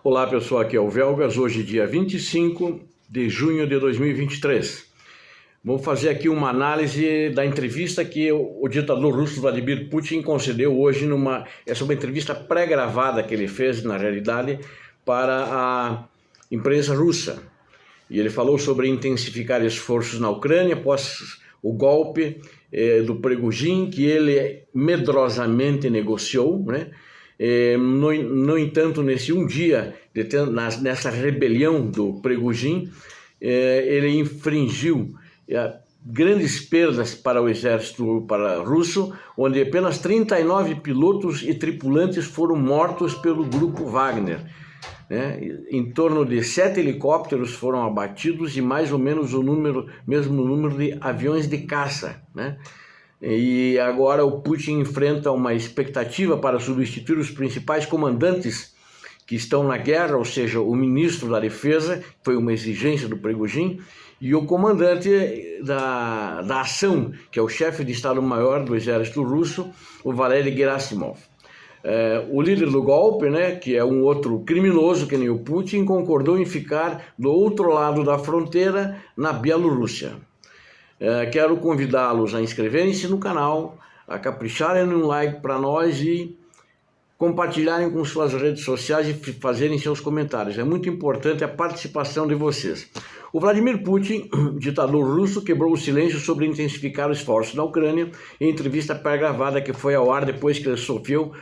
Olá pessoal, aqui é o Velgas, hoje dia 25 de junho de 2023. Vou fazer aqui uma análise da entrevista que o ditador russo Vladimir Putin concedeu hoje essa é uma entrevista pré-gravada que ele fez, na realidade, para a imprensa russa. E ele falou sobre intensificar esforços na Ucrânia após o golpe do Prigozhin, que ele medrosamente negociou, né? No entanto, nesse um dia, nessa rebelião do Prigozhin, ele infringiu grandes perdas para o exército russo, onde apenas 39 pilotos e tripulantes foram mortos pelo grupo Wagner. Em torno de 7 helicópteros foram abatidos e mais ou menos o mesmo número de aviões de caça, né? E agora o Putin enfrenta uma expectativa para substituir os principais comandantes que estão na guerra, ou seja, o ministro da Defesa, que foi uma exigência do Prigozhin, e o comandante da ação, que é o chefe de Estado-Maior do exército russo, o Valery Gerasimov. O líder do golpe, né, que é um outro criminoso que nem o Putin, concordou em ficar do outro lado da fronteira, na Bielorrússia. Quero convidá-los a inscreverem-se no canal, a capricharem no like para nós e compartilharem com suas redes sociais e fazerem seus comentários. É muito importante a participação de vocês. O Vladimir Putin, ditador russo, quebrou o silêncio sobre intensificar os esforços na Ucrânia em entrevista pré-gravada que foi ao ar depois que ele sofreu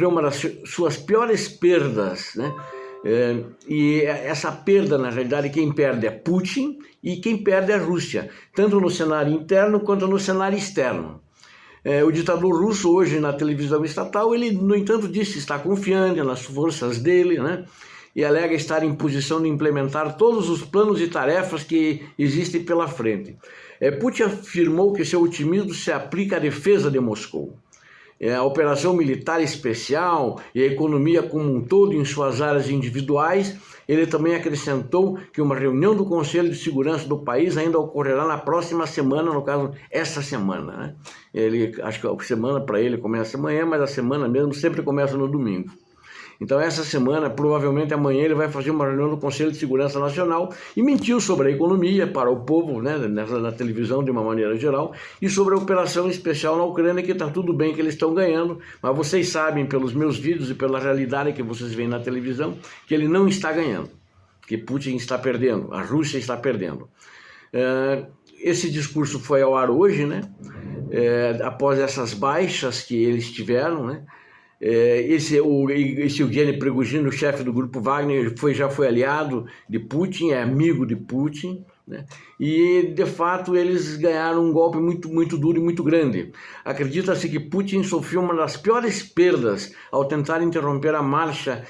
uma das suas piores perdas, né? E essa perda, na realidade, quem perde é Putin e quem perde é a Rússia, tanto no cenário interno quanto no cenário externo. O ditador russo hoje na televisão estatal, ele no entanto disse estar confiante nas forças dele, né? E alega estar em posição de implementar todos os planos e tarefas que existem pela frente. Putin afirmou que seu otimismo se aplica à defesa de Moscou. A operação militar especial e a economia como um todo em suas áreas individuais. Ele também acrescentou que uma reunião do Conselho de Segurança do país ainda ocorrerá na próxima semana, no caso, essa semana, né? Acho que a semana para ele começa amanhã, mas a semana mesmo sempre começa no domingo. Então essa semana, provavelmente amanhã, ele vai fazer uma reunião do Conselho de Segurança Nacional e mentiu sobre a economia para o povo, né, na televisão de uma maneira geral, e sobre a operação especial na Ucrânia, que está tudo bem que eles estão ganhando, mas vocês sabem pelos meus vídeos e pela realidade que vocês veem na televisão, que ele não está ganhando, que Putin está perdendo, a Rússia está perdendo. Esse discurso foi ao ar hoje, né, após essas baixas que eles tiveram, né? Esse Evgeny Prigozhin, o chefe do grupo Wagner, já foi aliado de Putin, é amigo de Putin, né? E de fato eles ganharam um golpe muito duro e muito grande. Acredita-se que Putin sofreu uma das piores perdas ao tentar interromper a marcha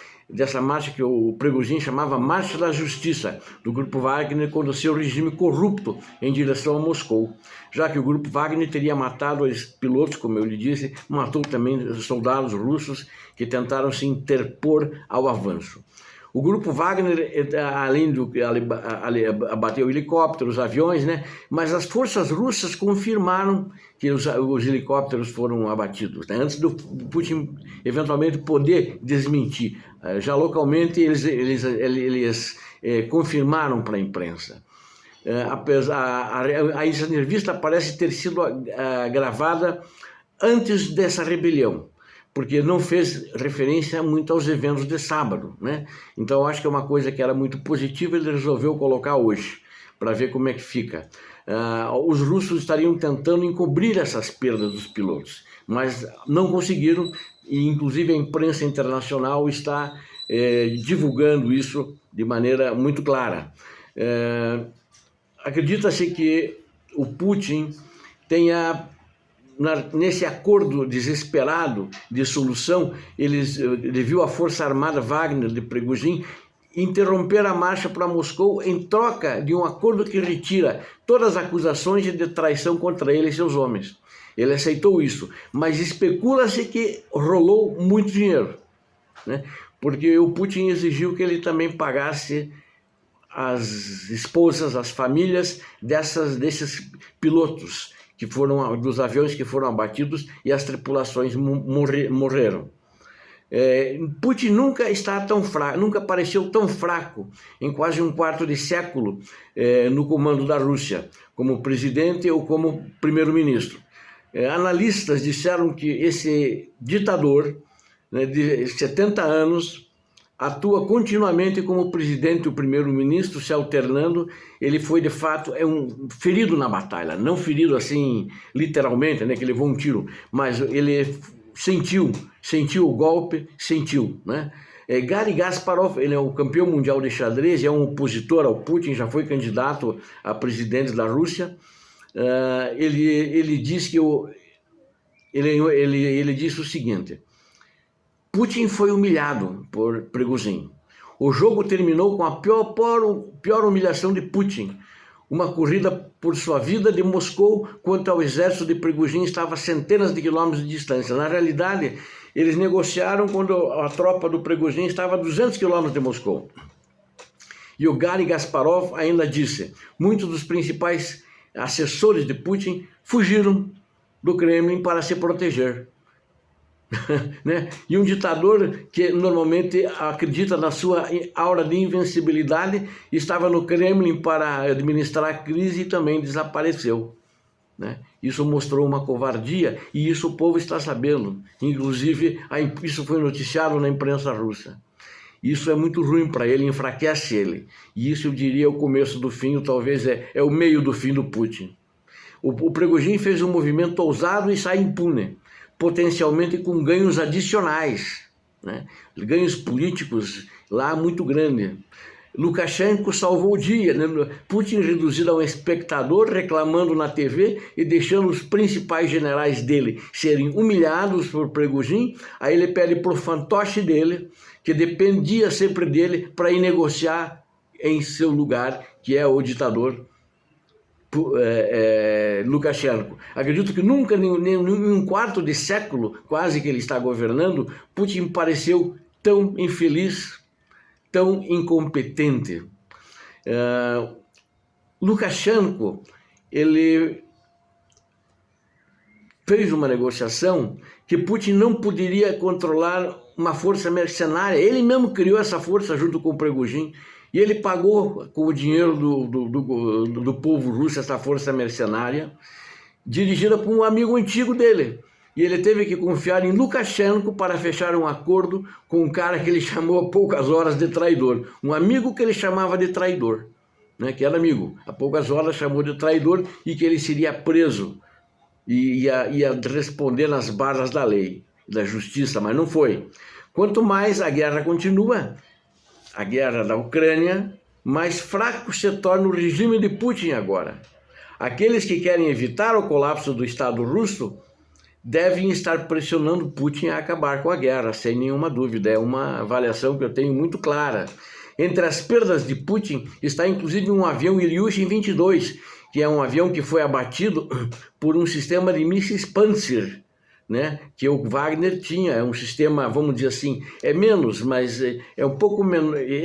que o Prigozhin chamava Marcha da Justiça, do grupo Wagner contra o seu regime corrupto em direção a Moscou, já que o grupo Wagner teria matado os pilotos, como eu lhe disse, matou também os soldados russos que tentaram se interpor ao avanço. O grupo Wagner, além do abateu helicópteros, aviões, né? Mas as forças russas confirmaram que os helicópteros foram abatidos, né? Antes do Putin eventualmente poder desmentir. Já localmente eles confirmaram para a imprensa. Essa entrevista parece ter sido gravada antes dessa rebelião, porque não fez referência muito aos eventos de sábado, né? Então acho que é uma coisa que era muito positiva, ele resolveu colocar hoje, para ver como é que fica. Os russos estariam tentando encobrir essas perdas dos pilotos, mas não conseguiram, e inclusive a imprensa internacional está divulgando isso de maneira muito clara. Acredita-se que o Putin tenha, nesse acordo desesperado de solução, ele viu a Força Armada Wagner de Prigozhin interromper a marcha para Moscou em troca de um acordo que retira todas as acusações de traição contra ele e seus homens. Ele aceitou isso, mas especula-se que rolou muito dinheiro, né? Porque o Putin exigiu que ele também pagasse as esposas, as famílias desses pilotos que foram dos aviões que foram abatidos e as tripulações morreram. Putin nunca está tão fraco, nunca apareceu tão fraco em quase um quarto de século no comando da Rússia, como presidente ou como primeiro-ministro. Analistas disseram que esse ditador, né, de 70 anos, atua continuamente como presidente e primeiro-ministro, se alternando. Ele foi, de fato, ferido na batalha, não ferido assim, literalmente, né, que levou um tiro, mas ele sentiu o golpe, né? Garry Kasparov, ele é o campeão mundial de xadrez, é um opositor ao Putin, já foi candidato a presidente da Rússia. Ele diz que ele disse o seguinte: Putin foi humilhado por Prigozhin. O jogo terminou com a pior humilhação de Putin. Uma corrida por sua vida de Moscou contra o exército de Prigozhin estava a centenas de quilômetros de distância. Na realidade, eles negociaram quando a tropa do Prigozhin estava a 200 quilômetros de Moscou. E o Garry Kasparov ainda disse: muitos dos principais assessores de Putin fugiram do Kremlin para se proteger. Né? E um ditador que normalmente acredita na sua aura de invencibilidade estava no Kremlin para administrar a crise e também desapareceu. Né? Isso mostrou uma covardia e isso o povo está sabendo. Inclusive, isso foi noticiado na imprensa russa. Isso é muito ruim para ele, enfraquece ele. E isso, eu diria, é o começo do fim, ou talvez é o meio do fim do Putin. O Prigozhin fez um movimento ousado e sai impune, potencialmente com ganhos adicionais, né? Ganhos políticos lá muito grandes. Lukashenko salvou o dia, né? Putin reduzido a um espectador, reclamando na TV e deixando os principais generais dele serem humilhados por Prigozhin. Aí ele pede para o fantoche dele, que dependia sempre dele, para ir negociar em seu lugar, que é o ditador Lukashenko. Acredito que nunca, em um quarto de século, quase que ele está governando, Putin pareceu tão infeliz, tão incompetente. Lukashenko, ele fez uma negociação que Putin não poderia controlar uma força mercenária. Ele mesmo criou essa força junto com o Prigozhin. E ele pagou com o dinheiro do povo russo essa força mercenária, dirigida por um amigo antigo dele. E ele teve que confiar em Lukashenko para fechar um acordo com um cara que ele chamou há poucas horas de traidor. Um amigo que ele chamava de traidor, né, que era amigo. Há poucas horas chamou de traidor e que ele seria preso e ia responder nas barras da lei, da justiça, mas não foi. Quanto mais a guerra continua, a guerra da Ucrânia, mais fraco se torna o regime de Putin agora. Aqueles que querem evitar o colapso do Estado russo devem estar pressionando Putin a acabar com a guerra, sem nenhuma dúvida. É uma avaliação que eu tenho muito clara. Entre as perdas de Putin está inclusive um avião Ilyushin 22, que é um avião que foi abatido por um sistema de mísseis Pantsir, né, que o Wagner tinha. É um sistema, vamos dizer assim, é menos, mas é um pouco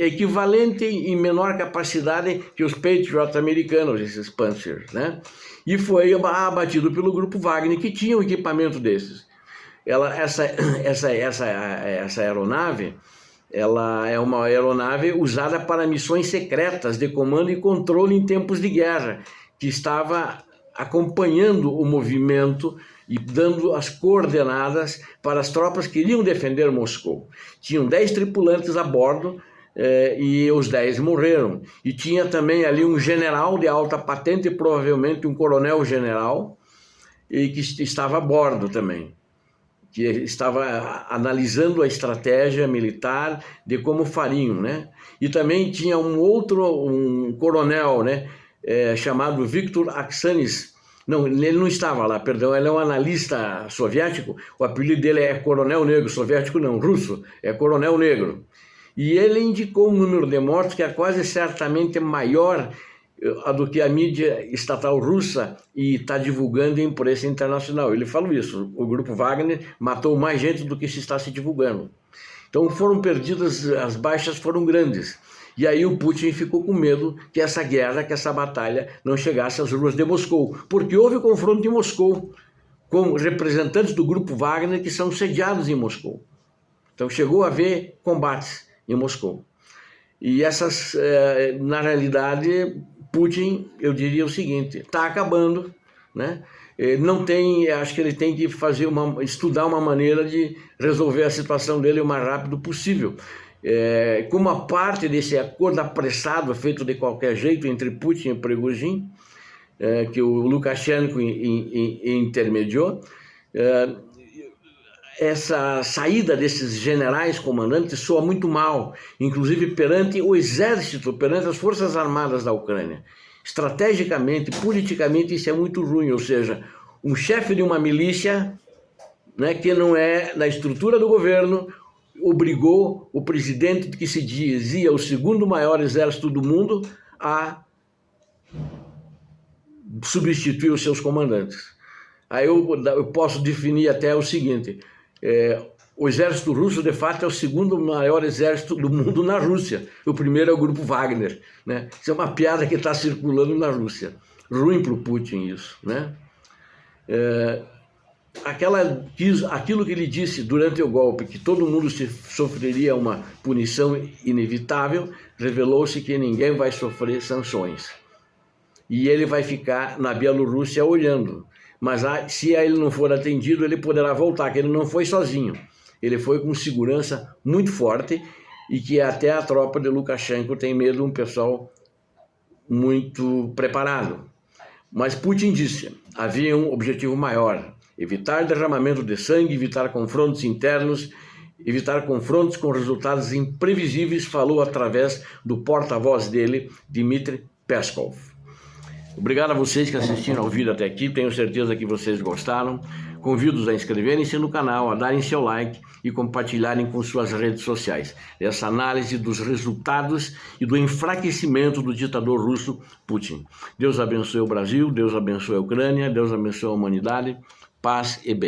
equivalente em menor capacidade que os Patriot americanos, esses Pantsir, né? E foi abatido pelo grupo Wagner, que tinha um equipamento desses. Essa aeronave, ela é uma aeronave usada para missões secretas de comando e controle em tempos de guerra, que estava acompanhando o movimento e dando as coordenadas para as tropas que iriam defender Moscou. Tinham 10 tripulantes a bordo e os 10 morreram. E tinha também ali um general de alta patente, provavelmente um coronel-general, e que estava a bordo também, que estava analisando a estratégia militar de como fariam, né? E também tinha um coronel, né, chamado Viktor Aksanis. Não, ele não estava lá, perdão, ele é um analista soviético, o apelido dele é Coronel Negro, soviético não, russo, é Coronel Negro. E ele indicou um número de mortos que é quase certamente maior do que a mídia estatal russa e está divulgando em imprensa internacional. Ele falou isso, o grupo Wagner matou mais gente do que se está se divulgando. Então foram perdidas, as baixas foram grandes. E aí o Putin ficou com medo que essa guerra, que essa batalha não chegasse às ruas de Moscou, porque houve confronto em Moscou com representantes do grupo Wagner que são sediados em Moscou. Então chegou a haver combates em Moscou. E essas, na realidade, Putin, eu diria o seguinte, está acabando, né? Não tem, acho que ele tem que estudar uma maneira de resolver a situação dele o mais rápido possível. Como a parte desse acordo apressado, feito de qualquer jeito entre Putin e Prigozhin, que o Lukashenko intermediou, essa saída desses generais comandantes soa muito mal, inclusive perante o exército, perante as forças armadas da Ucrânia. Estrategicamente, politicamente, isso é muito ruim, ou seja, um chefe de uma milícia, né, que não é da estrutura do governo, obrigou o presidente, que se dizia o segundo maior exército do mundo, a substituir os seus comandantes. Aí eu posso definir até o seguinte: o exército russo, de fato, é o segundo maior exército do mundo na Rússia. O primeiro é o grupo Wagner, né? Isso é uma piada que está circulando na Rússia. Ruim para o Putin isso, né? Aquilo que ele disse durante o golpe, que todo mundo sofreria uma punição inevitável, revelou-se que ninguém vai sofrer sanções. E ele vai ficar na Bielorrússia olhando. Mas se ele não for atendido, ele poderá voltar, que ele não foi sozinho. Ele foi com segurança muito forte e que até a tropa de Lukashenko tem medo de um pessoal muito preparado. Mas Putin disse, havia um objetivo maior: evitar derramamento de sangue, evitar confrontos internos, evitar confrontos com resultados imprevisíveis, falou através do porta-voz dele, Dmitry Peskov. Obrigado a vocês que assistiram ao vídeo até aqui, tenho certeza que vocês gostaram. Convido-os a inscreverem-se no canal, a darem seu like e compartilharem com suas redes sociais essa análise dos resultados e do enfraquecimento do ditador russo Putin. Deus abençoe o Brasil, Deus abençoe a Ucrânia, Deus abençoe a humanidade, paz e bem.